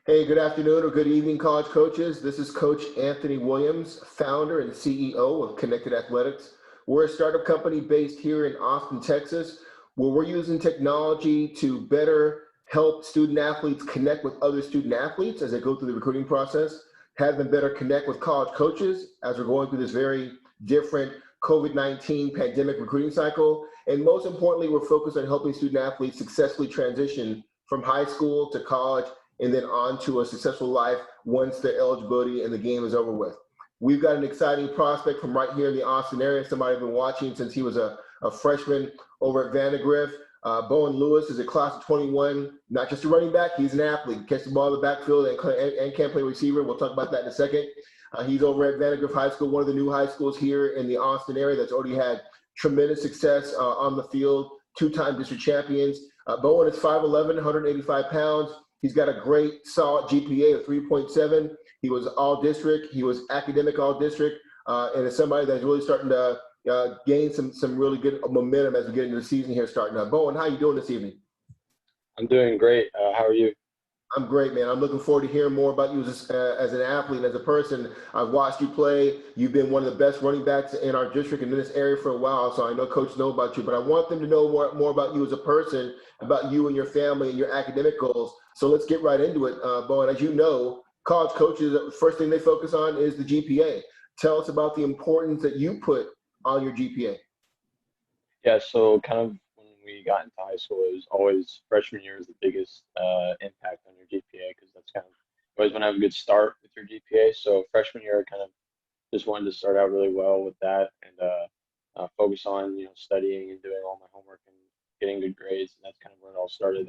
Hey, good afternoon or good evening, college coaches. This is Coach Anthony Williams, founder and CEO of Connected Athletics. We're a startup company based here in Austin, Texas, where we're using technology to better help student athletes connect with other student athletes as they go through the recruiting process, have them better connect with college coaches as we're going through this very different COVID-19 pandemic recruiting cycle. And most importantly, we're focused on helping student athletes successfully transition from high school to college and then on to a successful life once the eligibility and the game is over with. We've got an exciting prospect from right here in the Austin area, somebody I've been watching since he was a freshman over at Vandegrift. Bowen Lewis is a class of 21, not just a running back, he's an athlete. Catch the ball in the backfield and can play receiver. We'll talk about that in a second. He's over at Vandegrift High School, one of the new high schools here in the Austin area that's already had tremendous success on the field, two-time district champions. Bowen is 5'11", 185 pounds. He's got a great solid GPA of 3.7. He was all district. He was academic all district, and is somebody that's really starting to gain some really good momentum as we get into the season here starting up. Bowen, how you doing this evening? I'm doing great. How are you? I'm great, man. I'm looking forward to hearing more about you as an athlete and as a person. I've watched you play. You've been one of the best running backs in our district and in this area for a while, so I know coaches know about you, but I want them to know more about you as a person, about you and your family and your academic goals. So let's get right into it. Bowen, as you know, college coaches, the first thing they focus on is the GPA. Tell us about the importance that you put on your GPA. Yeah, so kind of when we got into high school, it was always freshman year is the biggest impact on your GPA because that's kind of you always want to have a good start with your GPA. So freshman year, I kind of just wanted to start out really well with that and focus on studying and doing all my homework and getting good grades. And that's kind of where it all started.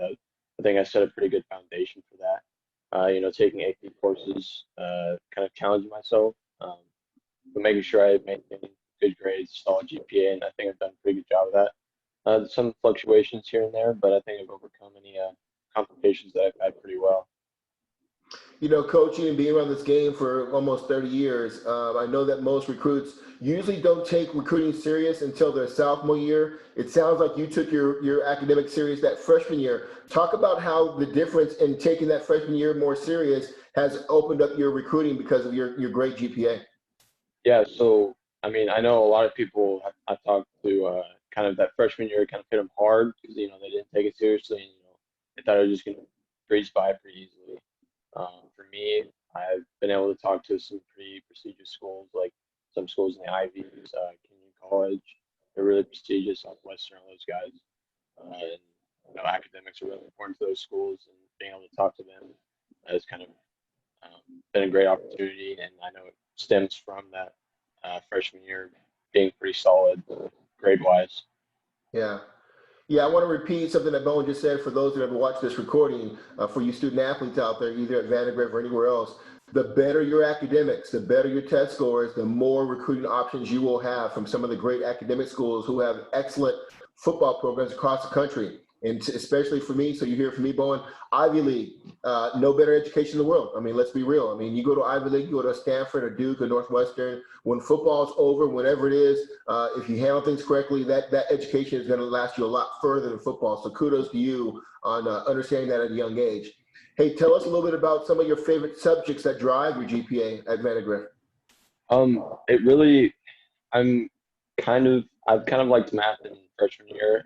I think I set a pretty good foundation for that. Taking AP courses, kind of challenging myself, but making sure I maintain good grades, solid GPA, and I think I've done a pretty good job of that. Some fluctuations here and there, but I think I've overcome any complications that I've had pretty well. You know, coaching and being around this game for almost 30 years, I know that most recruits usually don't take recruiting serious until their sophomore year. It sounds like you took your academic serious that freshman year. Talk about how the difference in taking that freshman year more serious has opened up your recruiting because of your great GPA. Yeah, so I mean, I know a lot of people I talked to kind of that freshman year kind of hit them hard because they didn't take it seriously and they thought it was just going to breeze by pretty easily. For me, I've been able to talk to some pretty prestigious schools, like some schools in the Ivies, Kenyon College. They're really prestigious, Southwestern, all those guys. And academics are really important to those schools, and being able to talk to them has kind of been a great opportunity. And I know it stems from that freshman year being pretty solid grade wise. Yeah. Yeah, I want to repeat something that Bowen just said for those that ever watched this recording, for you student athletes out there, either at Vandegrift or anywhere else. The better your academics, the better your test scores, the more recruiting options you will have from some of the great academic schools who have excellent football programs across the country. And especially for me, so you hear from me, Bowen, Ivy League, no better education in the world. I mean, let's be real. I mean, you go to Ivy League, you go to Stanford or Duke or Northwestern, when football's over, whenever it is, if you handle things correctly, that education is going to last you a lot further than football. So kudos to you on understanding that at a young age. Hey, tell us a little bit about some of your favorite subjects that drive your GPA at Vandegrift. It really, I'm I've kind of liked math in freshman year,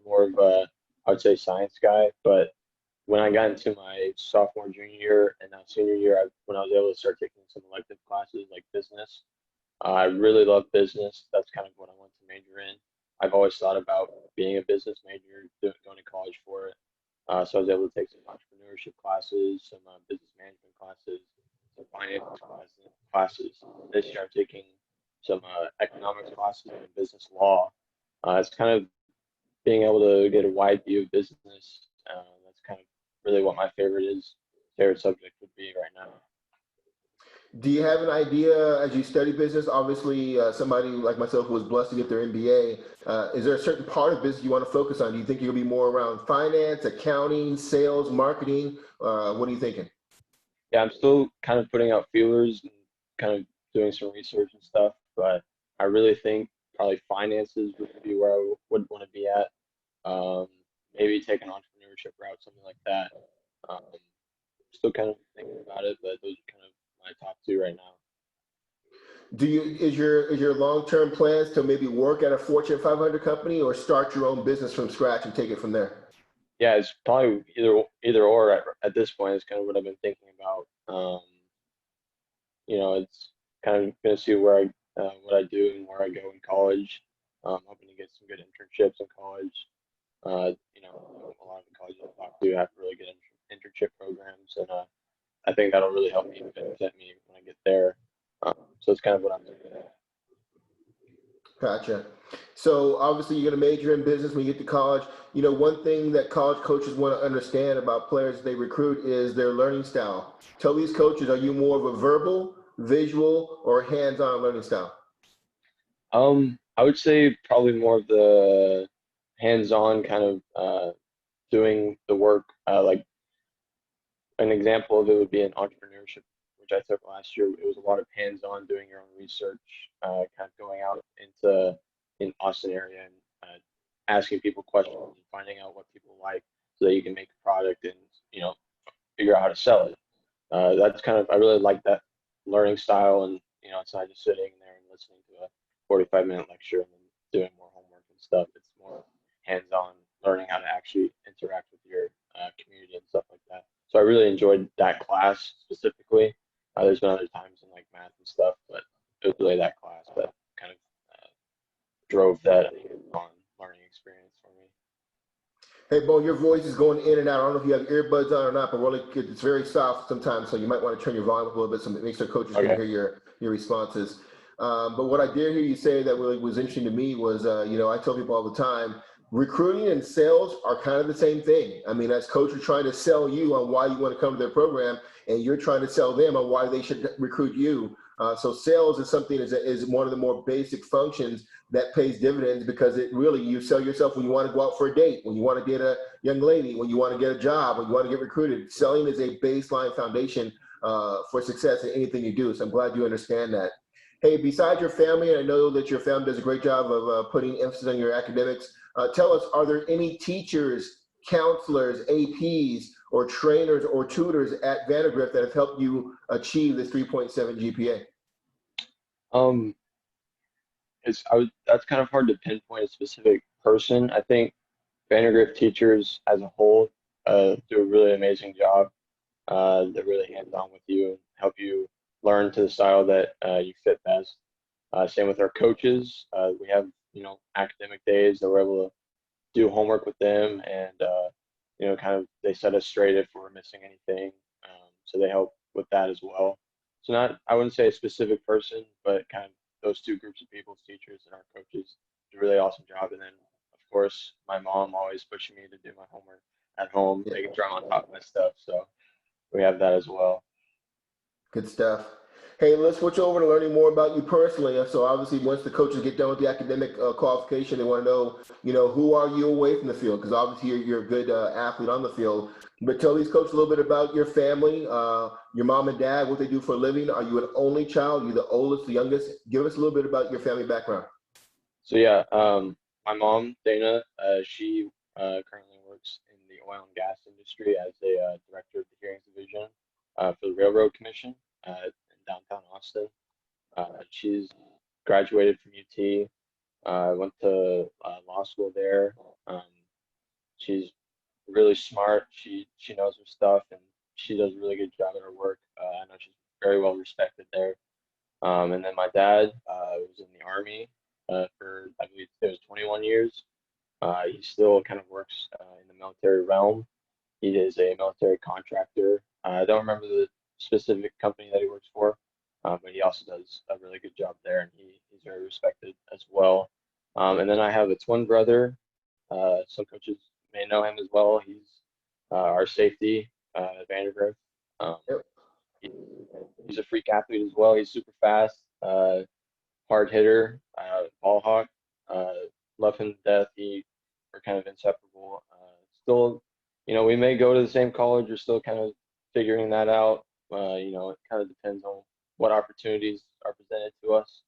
more of a, I would say science guy, but when I got into my sophomore, junior year, and now senior year, when I was able to start taking some elective classes like business, I really love business. That's kind of what I want to major in. I've always thought about being a business major, going to college for it. So I was able to take some entrepreneurship classes, some business management classes, some finance classes. This year I'm taking some economics classes and business law. It's kind of being able to get a wide view of business. That's kind of really what my favorite subject would be right now. Do you have an idea as you study business? Obviously, somebody like myself who was blessed to get their MBA, is there a certain part of business you want to focus on? Do you think you'll be more around finance, accounting, sales, marketing? What are you thinking? Yeah, I'm still kind of putting out feelers and kind of doing some research and stuff, but I really think probably finances would be where I would want to be at. Maybe take an entrepreneurship route, something like that. Um, Still kind of thinking about it, but those are kind of my top two right now. Is your long-term plans to maybe work at a Fortune 500 company or start your own business from scratch and take it from there? Yeah, it's probably either or at this point is kind of what I've been thinking about. It's kind of going to see where I what I do and where I go in college. Hoping to get some good internships in college. A lot of the colleges I talk to have really good internship programs, and I think that'll really help me benefit me when I get there. So it's kind of what I'm doing. Gotcha. So obviously you're going to major in business when you get to college. One thing that college coaches want to understand about players they recruit is their learning style. Tell these coaches, are you more of a verbal, visual, or hands-on learning style? I would say probably more of the hands-on kind of doing the work. Like an example of it would be in entrepreneurship, which I took last year. It was a lot of hands-on, doing your own research, kind of going out into in Austin area and asking people questions and finding out what people like, so that you can make a product and figure out how to sell it. That's kind of I really like that learning style, and it's not just sitting there and listening to a 45-minute lecture and then doing more homework and stuff. It's more hands-on, learning how to actually interact with your community and stuff like that. So I really enjoyed that class specifically. There's been other times in like math and stuff, but it was really that class that kind of drove that on learning experience for me. Hey, Bo, your voice is going in and out. I don't know if you have earbuds on or not, but really, it's very soft sometimes, so you might want to turn your volume up a little bit so it makes sure coaches can Okay. hear your responses. But what I did hear you say that really was interesting to me was, I tell people all the time, recruiting and sales are kind of the same thing. I mean, as coach, are trying to sell you on why you want to come to their program, and you're trying to sell them on why they should recruit you. So sales is something is one of the more basic functions that pays dividends, because it really, you sell yourself when you want to go out for a date, when you want to get a young lady, when you want to get a job, when you want to get recruited. Selling is a baseline foundation for success in anything you do. So I'm glad you understand that. Hey, besides your family, and I know that your family does a great job of putting emphasis on your academics, tell us, are there any teachers, counselors, APs, or trainers or tutors at Vandegrift that have helped you achieve this 3.7 GPA? Um, that's kind of hard to pinpoint a specific person. I think Vandegrift teachers as a whole do a really amazing job. They're really hands-on with you and help you learn to the style that you fit best. Same with our coaches. We have academic days that we're able to do homework with them, and kind of they set us straight if we're missing anything. So they help with that as well. So I wouldn't say a specific person, but kind of those two groups of people, teachers and our coaches, do a really awesome job. And then of course my mom always pushing me to do my homework at home, Yeah. making sure I'm on top of my stuff. So we have that as well. Good stuff. Hey, let's switch over to learning more about you personally. So obviously, once the coaches get done with the academic qualification, they want to know, who are you away from the field? Because obviously you're a good athlete on the field. But tell these coaches a little bit about your family, your mom and dad, what they do for a living. Are you an only child? Are you the oldest, the youngest? Give us a little bit about your family background. So yeah, my mom Dana, she currently works in the oil and gas industry as a director of the hearings division for the Railroad Commission in downtown Austin. She's graduated from UT, went to law school there. Um, she's really smart. She knows her stuff, and she does a really good job at her work. I know she's very well respected there. And then my dad was in the Army for, I believe it was 21 years. He still kind of works in the military realm. He is a military contractor. I don't remember the specific company that he works for, but he also does a really good job there, and he's very respected as well. And then I have a twin brother. Some coaches may know him as well. He's our safety at Vandegrift. Um, Yep. he, he's a freak athlete as well. He's super fast, hard hitter, ball hawk. Uh, love him to death. We're kind of inseparable. Still, we may go to the same college. We're still kind of figuring that out. It kind of depends on what opportunities are presented to us.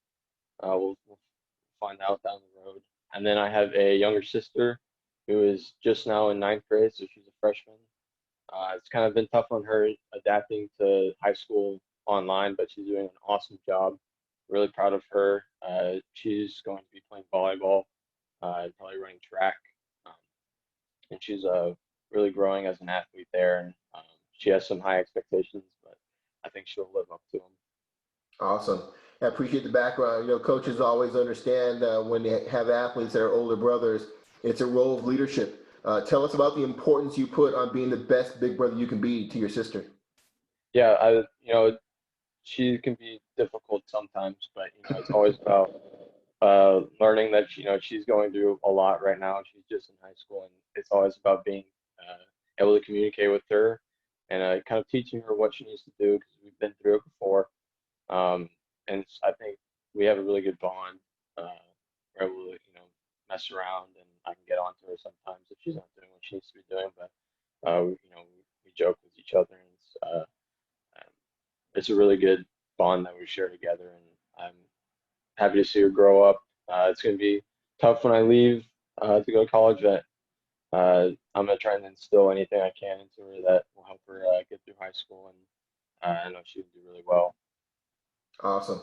We'll find out down the road. And then I have a younger sister who is just now in ninth grade, so she's a freshman. It's kind of been tough on her adapting to high school online, but she's doing an awesome job. Really proud of her. She's going to be playing volleyball, probably running track, um, and she's really growing as an athlete there. And she has some high expectations, but I think she'll live up to them. Awesome. I appreciate the background. Coaches always understand when they have athletes that are older brothers, it's a role of leadership. Tell us about the importance you put on being the best big brother you can be to your sister. Yeah, she can be difficult sometimes, but it's always about learning that she's going through a lot right now. She's just in high school, and it's always about being able to communicate with her and kind of teaching her what she needs to do because we've been through it before. Um, and I think we have a really good bond. We're able to mess around, and I can get on to her sometimes if she's not doing what she needs to be doing. But we joke with each other, and it's a really good bond that we share together. And I'm happy to see her grow up. It's going to be tough when I leave to go to college, but I'm going to try and instill anything I can into her that will help her get through high school, and I know she'll do really well. Awesome.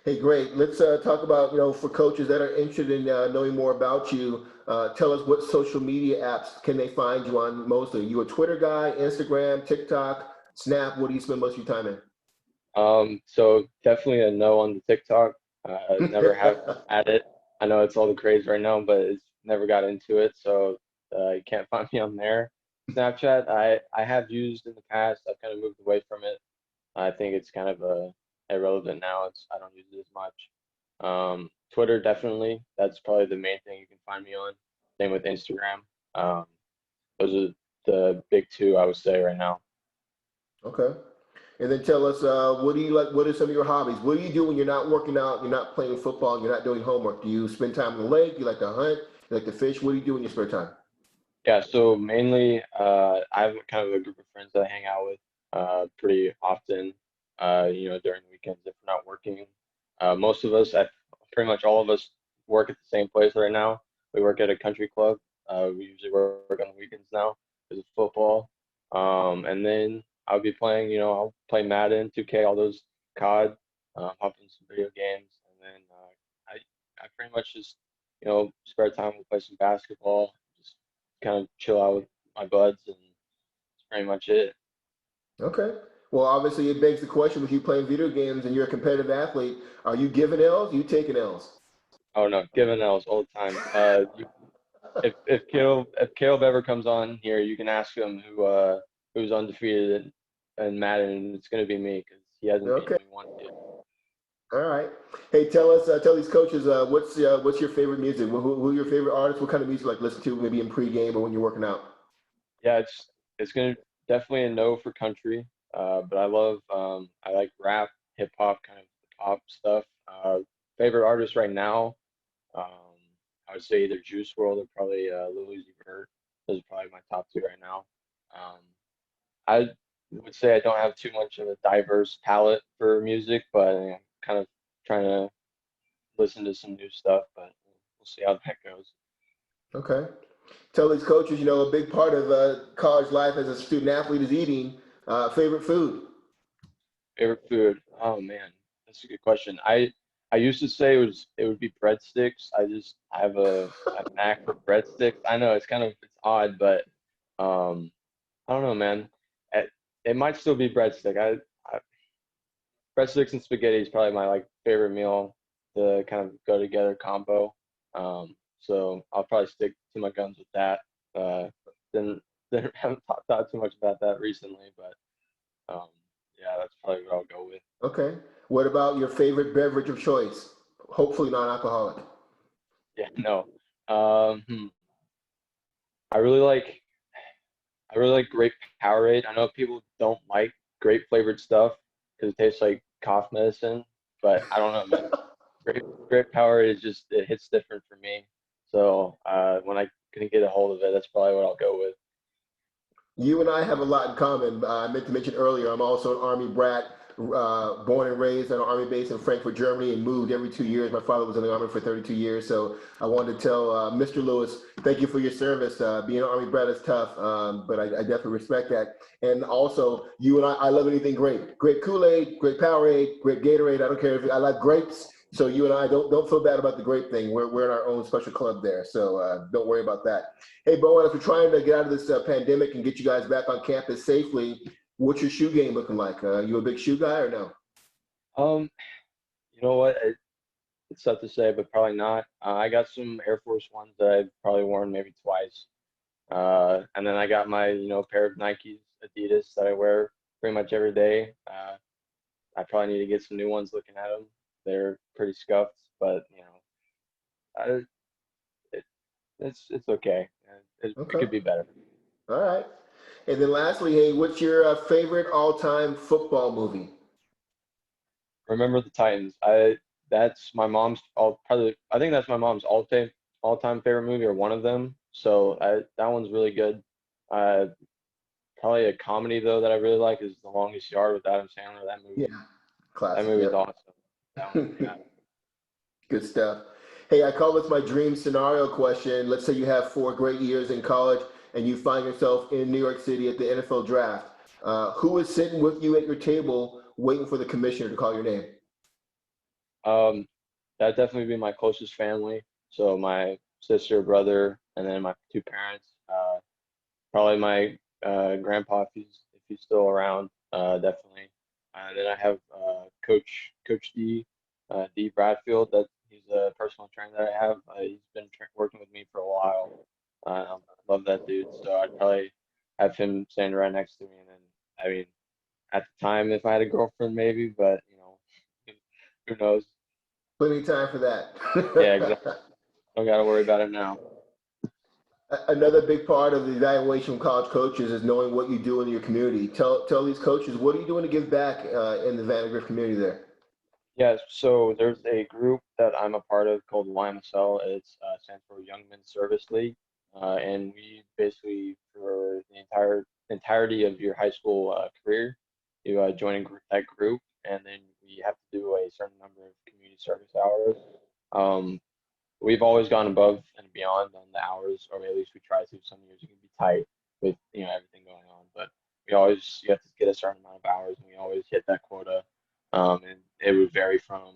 Hey, great. Let's talk about, for coaches that are interested in knowing more about you, tell us what social media apps can they find you on mostly? Are you a Twitter guy, Instagram, TikTok, Snap? What do you spend most of your time So definitely a no on the TikTok. Never have in? at it. I know it's all the craze right now, but it's never got into it, so you can't find me on there. Snapchat, I have used in the past. I've kind of moved away from it. I think it's kind of irrelevant now. I don't use it as much. Twitter definitely. That's probably the main thing you can find me on. Same with Instagram. Um, those are the big two I would say right now. Okay. And then tell us, what do you like? What are some of your hobbies? What do you do when you're not working out, you're not playing football, you're not doing homework? Do you spend time on the lake? Do you like to hunt? You like to fish? What do you do in your spare time? Yeah, so mainly I have kind of a group of friends that I hang out with pretty often, during the weekends if we're not working. Most of us, pretty much all of us work at the same place right now. We work at a country club. We usually work on the weekends now because of football. And then I'll be playing, I'll play Madden, 2K, all those COD, hop in some video games. And then I pretty much just, spare time, we'll play some basketball, just kind of chill out with my buds, and that's pretty much it. Okay. Well, obviously, it begs the question with you playing video games and you're a competitive athlete, are you giving L's? Are you taking L's? Oh no, giving L's all the time. If Caleb ever comes on here, you can ask him who's undefeated in Madden, and it's gonna be me because he hasn't beaten Okay. me once yet. All right. Hey, tell these coaches, what's your favorite music? Who are your favorite artists? What kind of music you like to listen to maybe in pregame or when you're working out? Yeah, it's gonna definitely a no for country. But I like rap, hip hop, kind of pop stuff. Favorite artist right now, um, I would say either Juice World or probably Lil Uzi Vert. Those are probably my top two right now. Um, I would say I don't have too much of a diverse palette for music, but I'm kind of trying to listen to some new stuff. But we'll see how that goes. Okay. Tell these coaches, a big part of college life as a student athlete is eating. Favorite food? Favorite food? Oh man, that's a good question. I used to say it would be breadsticks. I have a knack for breadsticks. I know it's odd, but um, I don't know, man. It might still be breadstick. Breadsticks and spaghetti is probably my like favorite meal to kind of go together combo. So I'll probably stick to my guns with that. Then haven't thought too much about that recently, but um, yeah, that's probably what I'll go with. Okay. What about your favorite beverage of choice? Hopefully non-alcoholic. Yeah, no. Um, hmm. I really like I really like grape Powerade. I know people don't like grape flavored stuff because it tastes like cough medicine, but I don't know, man. Grape Powerade is just it hits different for me. So when I can get a hold of it, that's probably what I'll go with. You and I have a lot in common. I meant to mention earlier, I'm also an Army brat. born and raised on an Army base in Frankfurt, Germany, and moved every 2 years. My father was in the Army for 32 years. So I wanted to tell Mr. Lewis, thank you for your service. Being an Army brat is tough, but I definitely respect that. And also, you and I love anything great. Great Kool-Aid, great Powerade, great Gatorade. I don't care if I like grapes. So you and I don't feel bad about the grape thing. We're in our own special club there. So don't worry about that. Hey, Bowen, if we're trying to get out of this pandemic and get you guys back on campus safely, what's your shoe game looking like? You a big shoe guy or no? Um, you know what? It's tough to say, but probably not. I got some Air Force Ones that I've probably worn maybe twice. And then I got my, pair of Nikes, Adidas that I wear pretty much every day. I probably need to get some new ones looking at them. They're pretty scuffed, but I, it, it's okay. It Okay. could be better. All right. And then lastly, hey, what's your favorite all-time football movie? Remember the Titans. That's my mom's all probably. I think that's my mom's all-time favorite movie or one of them. So that one's really good. Uh, Probably a comedy though that I really like is The Longest Yard with Adam Sandler. Yeah, That classic. movie is Yep. awesome. That one, yeah. Good stuff. Hey, I call this my dream scenario question. Let's say you have 4 great years in college and you find yourself in New York City at the NFL draft. Who is sitting with you at your table waiting for the commissioner to call your name? Um, that'd definitely be my closest family. So my sister, brother, and then my two parents. Probably my grandpa if he's still around. Definitely. Then I have Coach D Bradfield. That he's a personal trainer that I have. He's been working with me for a while. I love that dude. So I'd probably have him standing right next to me. And then I mean, at the time, if I had a girlfriend, maybe, but who knows? Plenty of time for Yeah, exactly. that. Don't got to worry about it now. Another big part of the evaluation from college coaches is knowing what you do in your community. Tell these coaches, what are you doing to give back in the Vandegrift community there? Yeah, so there's a group that I'm a part of called YMSL. It's stands for Young Men's Service League, and we basically for the entirety of your high school career, you join that group, and then we have to do a certain number of community service hours. Um, we've always gone above and beyond on the hours, or at least we try to. Some years it can be tight with everything going on, but you have to get a certain amount of hours, and we always hit that quota. And it would vary from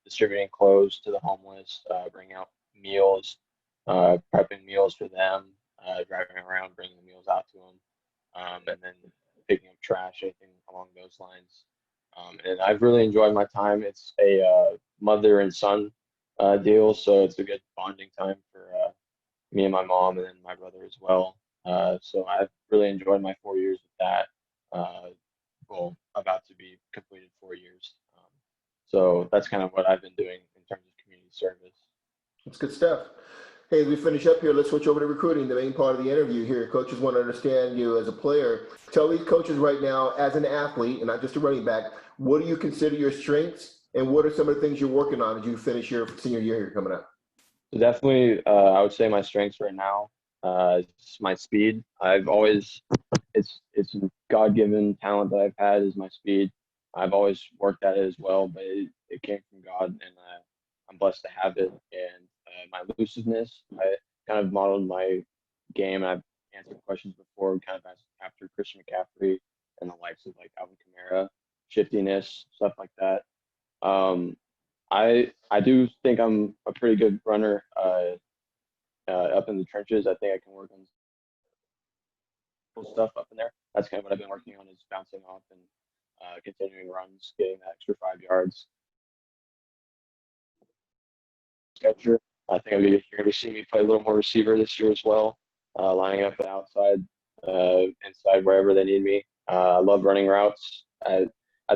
distributing clothes to the homeless, bringing out meals, prepping meals for them, driving around bringing the meals out to them, and then picking up trash, anything along those lines. And I've really enjoyed my time. It's a mother and son deal. So it's a good bonding time for me and my mom, and then my brother as well. So I've really enjoyed my 4 years with that. Uh, well, about to be completed 4 years. So that's kind of what I've been doing in terms of community service. That's good stuff. Hey, as we finish up here, let's switch over to recruiting, the main part of the interview here. Coaches want to understand you as a player. Tell these coaches right now, as an athlete and not just a running back, what do you consider your strengths and what are some of the things you're working on as you finish your senior year here coming up? So definitely, I would say my strengths right now is my speed. It's a God-given talent that I've had is my speed. I've always worked at it as well, but it came from God, and I'm blessed to have it. And my elusiveness, I kind of modeled my game, and I've answered questions before, kind of after Christian McCaffrey and the likes of like Alvin Kamara, shiftiness, stuff like that. Um, I do think I'm a pretty good runner up in the trenches. I think I can work on cool stuff up in there. That's kind of what I've been working on is bouncing off and continuing runs, getting that extra 5 yards. Catcher. I think you're going to be seeing me play a little more receiver this year as well, lining up the outside, inside, wherever they need me. I love running routes. I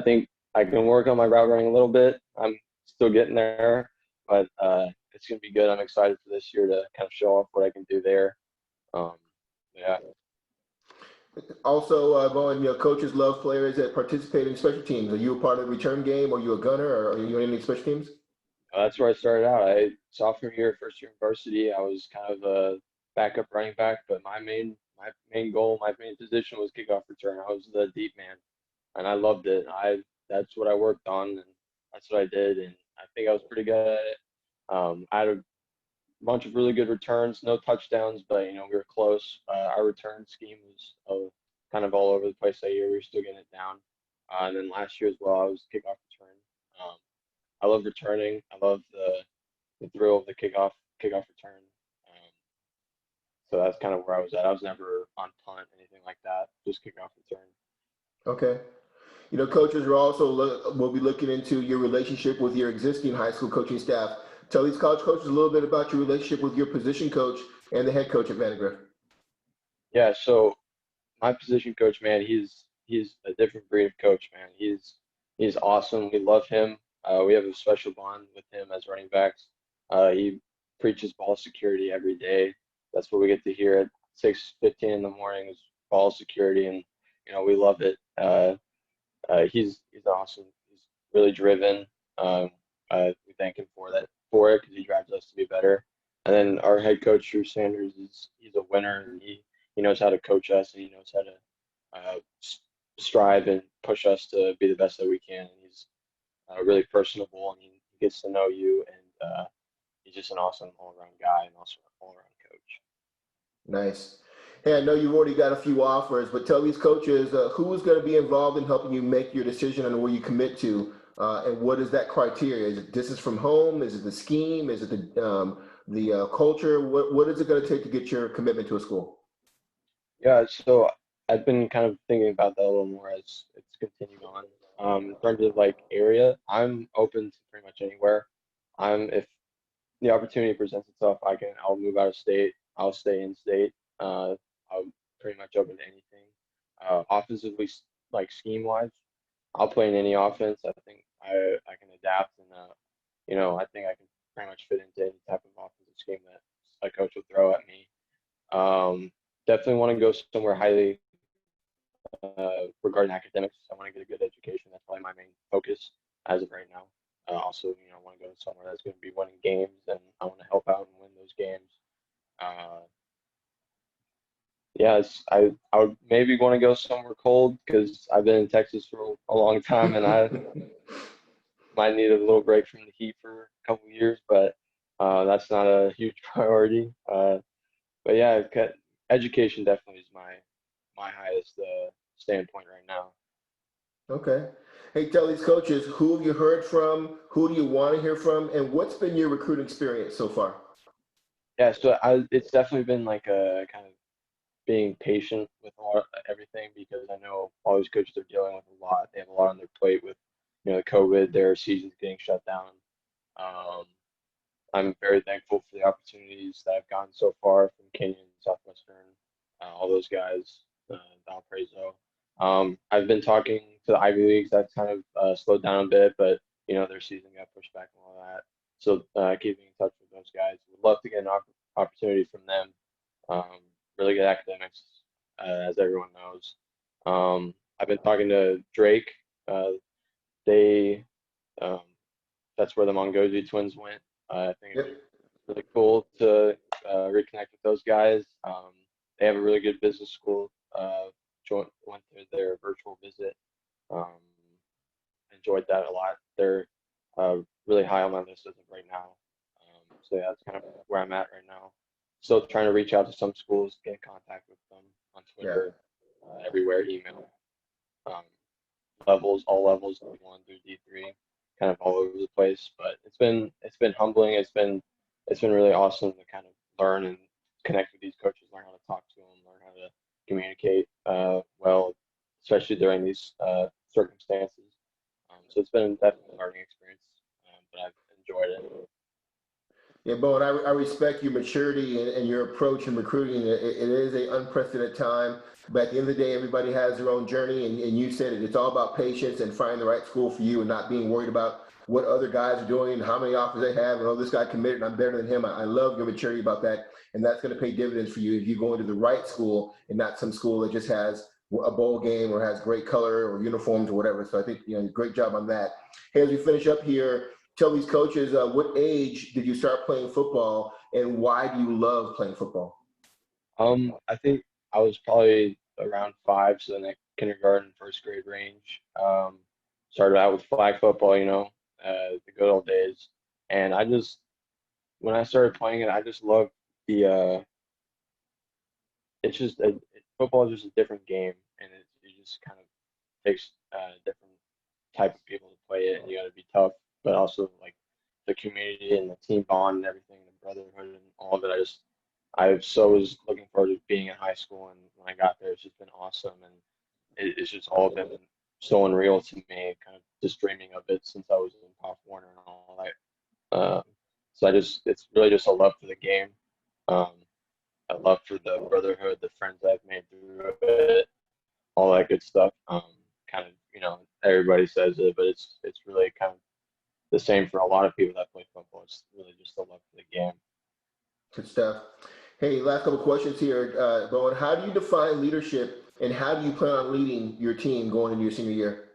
think I can work on my route running a little bit. I'm still getting there, but it's going to be good. I'm excited for this year to kind of show off what I can do there. Um, yeah. Also, Bowen, coaches love players that participate in special teams. Are you a part of the return game? Are you a gunner or are you in any special teams? That's where I started out. Sophomore year, first year in varsity, I was kind of a backup running back, but my main goal, my main position was kickoff return. I was the deep man. and I loved it. That's what I worked on, and that's what I did, and I think I was pretty good at it. I had a bunch of really good returns, no touchdowns, but we were close. Our return scheme was kind of all over the place that year. We were still getting it down. And then last year as well, I was kickoff return. Um, I love returning. I love the thrill of the kickoff return. So that's kind of where I was at. I was never on punt, anything like that. Just kickoff return. Okay. Coaches are also will be looking into your relationship with your existing high school coaching staff. Tell these college coaches a little bit about your relationship with your position coach and the head coach at Vandegrift. Yeah. So my position coach, man, he's a different breed of coach, man. He's awesome. We love him. We have a special bond with him as running backs. He preaches ball security every day. That's what we get to hear at 6:15 in the morning is ball security, and we love it. He's awesome. He's really driven. We thank him for it because he drives us to be better. And then our head coach Drew Sanders he's a winner, and he knows how to coach us, and he knows how to strive and push us to be the best that we can. And he's really personable, and he gets to know you, and he's just an awesome all-around guy and also an all-around coach. Nice. Hey, I know you've already got a few offers, but tell these coaches who is going to be involved in helping you make your decision on where you commit to, and what is that criteria? Is it distance from home? Is it the scheme? Is it the culture? What is it going to take to get your commitment to a school? Yeah, so I've been kind of thinking about that a little more as it's continued on. In terms of like area, I'm open to pretty much anywhere. If the opportunity presents itself, I'll move out of state. I'll stay in state. I'm pretty much open to anything. Offensively, like scheme wise, I'll play in any offense. I think I can adapt, and I think I can pretty much fit into any type of offensive scheme that a coach will throw at me. Definitely want to go somewhere highly regarding academics. I want to get a good education. That's probably my main focus as of right now. Also, I want to go somewhere that's going to be winning games, and I want to help out and win those games. Yes, I would maybe want to go somewhere cold because I've been in Texas for a long time, and I might need a little break from the heat for a couple of years, but that's not a huge priority. But yeah, education definitely is my highest standpoint right now. Okay. Hey, tell these coaches who have you heard from, who do you want to hear from, and what's been your recruiting experience so far? Yeah, so it's definitely been like a kind of being patient with everything because I know all these coaches are dealing with a lot. They have a lot on their plate with the COVID, their seasons getting shut down. Um, I'm very thankful for the opportunities that I've gotten so far from Kenyon, Southwestern, all those guys, Valparaiso. I've been talking to the Ivy Leagues. That's kind of slowed down a bit, but their season got pushed back and all that. So keeping in touch with those guys. Would love to get an opportunity from them. Really good academics, as everyone knows. I've been talking to Drake. They that's where the Mongozi twins went. I think Yep. it'd be really cool to reconnect with those guys. They have a really good business school. Went through their virtual visit. Um, Enjoyed that a lot. They're really high on my list as of right now. So yeah, that's kind of where I'm at right now. Still trying to reach out to some schools, get in contact with them on Yeah. Twitter, everywhere, email. Um, all levels, D1 through D3, kind of all over the place. But it's been humbling. It's been really awesome to kind of learn and connect with these coaches, learn how to talk to them, learn how to communicate well, especially during these circumstances. So it's been definitely a learning experience, but I've enjoyed it. Yeah, Bowen, I respect your maturity and your approach in recruiting. It is an unprecedented time, but at the end of the day, everybody has their own journey, and you said it. It's all about patience and finding the right school for you and not being worried about what other guys are doing and how many offers they have and, oh, this guy committed and I'm better than him. I love your maturity about that, and that's going to pay dividends for you if you go into the right school and not some school that just has a bowl game or has great color or uniforms or whatever. So I think, great job on that. Hey, as we finish up here, tell these coaches what age did you start playing football and why do you love playing football? I think I was probably around 5, so then I kindergarten, first grade range. Started out with flag football, the good old days. And when I started playing it, I just loved the, it's just, football is just a different game. And it just kind of takes different type of people to play it. And you got to be tough, but also like the community and the team bond and everything, the brotherhood and all of it. I so was looking forward to being in high school. And when I got there, it's just been awesome. And it's just all been so unreal to me, kind of just dreaming of it since I was in Pop Warner and all that. So it's really just a love for the game. Um, a love for the brotherhood, the friends I've made through it, all that good stuff. Kind of, everybody says it, but it's really kind of the same for a lot of people that play football. It's really just a love for the game. Good stuff. Hey, last couple questions here, Bowen. How do you define leadership, and how do you plan on leading your team going into your senior year?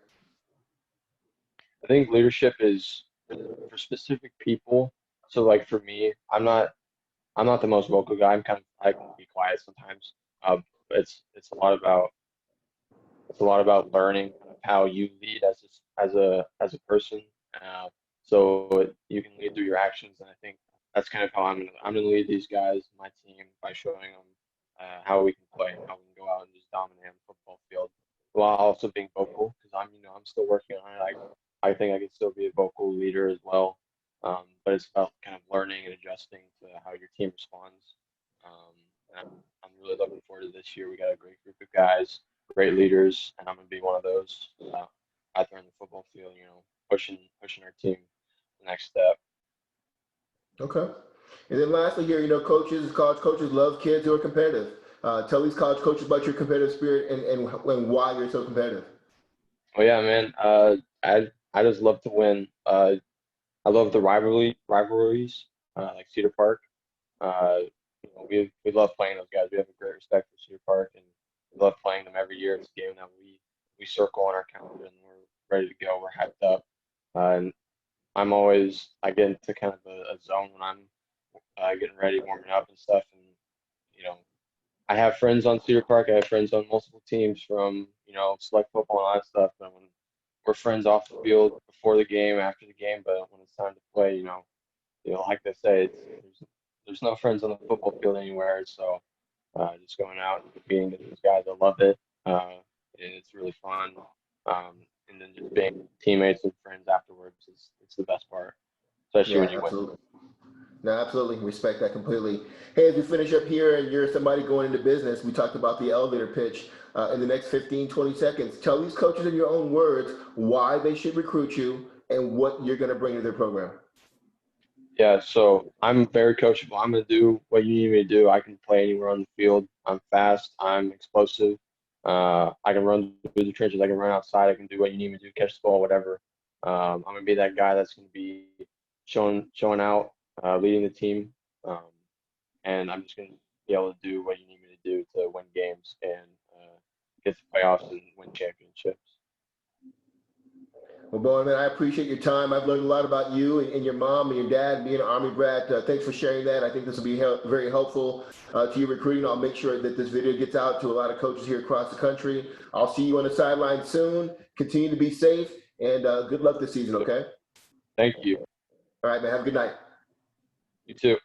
I think leadership is for specific people. So like for me, I'm not the most vocal guy. I can be quiet sometimes. It's a lot about learning kind of how you lead as a person. Uh, so you can lead through your actions, and I think that's kind of how I'm gonna lead these guys, my team, by showing them how we can play and how we can go out and just dominate on the football field, while also being vocal because I'm still working on it. I think I can still be a vocal leader as well. But it's about kind of learning and adjusting to how your team responds. And I'm really looking forward to this year. We got a great group of guys, great leaders, and I'm gonna be one of those out there in the football field, pushing our team the next step. Okay. And then lastly here, college coaches love kids who are competitive. Tell these college coaches about your competitive spirit and why you're so competitive. Oh yeah, man. I just love to win. I love the rivalries, like Cedar Park. Uh, we love playing those guys. We have a great respect for Cedar Park, and we love playing them every year. It's a game that we circle on our calendar, and we're ready to go. We're hyped up, and I get into kind of a zone when I'm getting ready, warming up and stuff, and you know I have friends on Cedar Park. I have friends on multiple teams from select football and all that stuff. But when we're friends off the field before the game, after the game, but when it's time to play, like they say, there's no friends on the football field anywhere. So just going out and competing with these guys, I love it. And it's really fun. And then just being teammates and friends afterwards is it's the best part, especially when Yeah, you win. absolutely. No, absolutely. Respect that completely. Hey, as we finish up here and you're somebody going into business, we talked about the elevator pitch. In the next 15, 20 seconds, tell these coaches in your own words why they should recruit you and what you're going to bring to their program. Yeah, so I'm very coachable. I'm gonna do what you need me to do. I can play anywhere on the field. I'm fast. I'm explosive. I can run through the trenches. I can run outside. I can do what you need me to do, catch the ball, whatever. I'm gonna be that guy that's gonna be showing out, leading the team, and I'm just gonna be able to do what you need me to do to win games and get to playoffs and win championships. Well, Bowen, man, I appreciate your time. I've learned a lot about you and your mom and your dad being an Army brat. Thanks for sharing that. I think this will be very helpful to your recruiting. I'll make sure that this video gets out to a lot of coaches here across the country. I'll see you on the sideline soon. Continue to be safe and good luck this season, okay? Thank you. All right, man. Have a good night. You too.